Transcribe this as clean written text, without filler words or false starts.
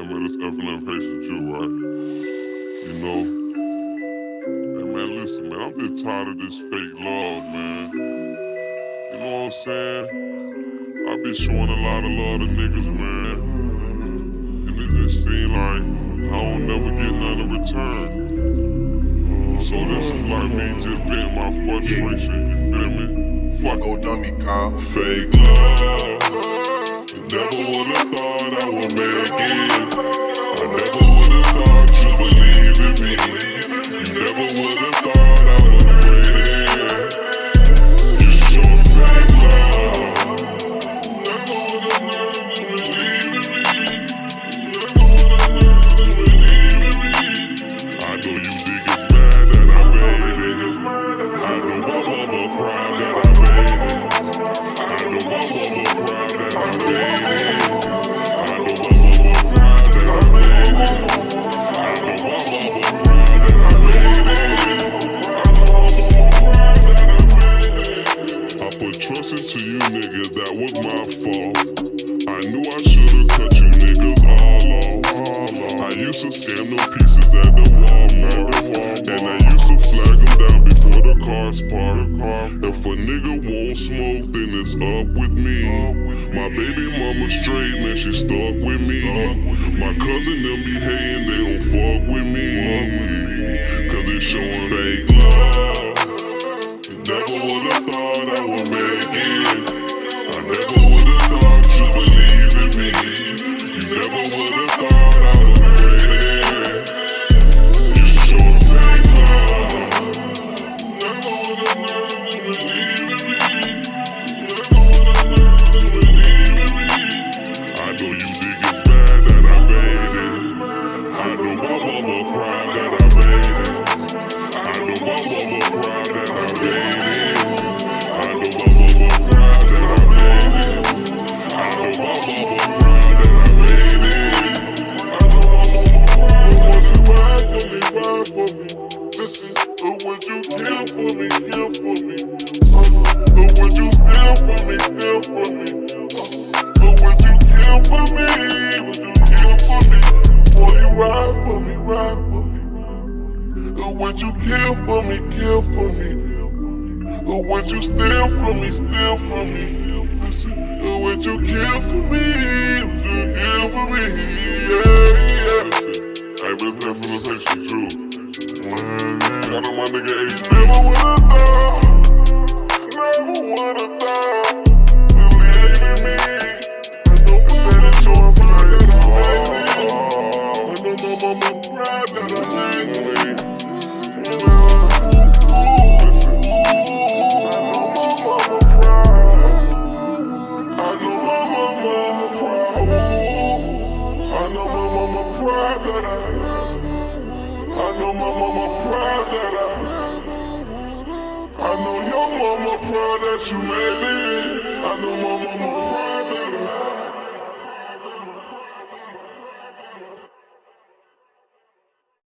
man, it's FNF Haitian Jew, right? You know? Hey, man, listen, man, I'm just tired of this fake love, man. You know what I'm saying? I be showing a lot of love to niggas, man. And it just seem like I don't never get none in return. So this is like me just venting my frustration, you feel me? Fuck old dummy, Kyle. Fake love. Never would've thought I would make it. I never would've thought you believe in me. You never would've thought I would've waited. You show fake love. Never would've learned to believe in me. Never would've learned to believe in me. I know you think it's bad that I made it. I know my mama proud that I made it. I know my mama proud that I made it. Trusting to you niggas, that was my fault. I knew I should've cut you niggas all off. I used to scam them pieces at the Walmart, and I used to flag them down before the cars park. If a nigga won't smoke, then it's up with me. My baby mama straight, man, she stuck with me. My cousin them be hating, they don't fuck with me. Cause it's showing fake love. Never would've thought I would make it. I never would've thought you believe in me. You never would've thought I would hurt it. You show fake love. Never would've learned to believe in me. Never would've learned to believe in me. I know you think it's bad that I made it. I know my mama proud that I made it. I know my mama proud that I made it. Would you kill for me, kill for me? Or would you steal from me, steal from me? Listen, or would you kill for me? Would you kill for me? Yeah. Hey, but it's FNF Haitian Jew. Shout out my nigga H. Never would've thought. Never would've thought. Believe in me. I know my daddy's your pride that I made it. I know my mama proud that I made it. I know your mama proud that you made it. I know my mama proud.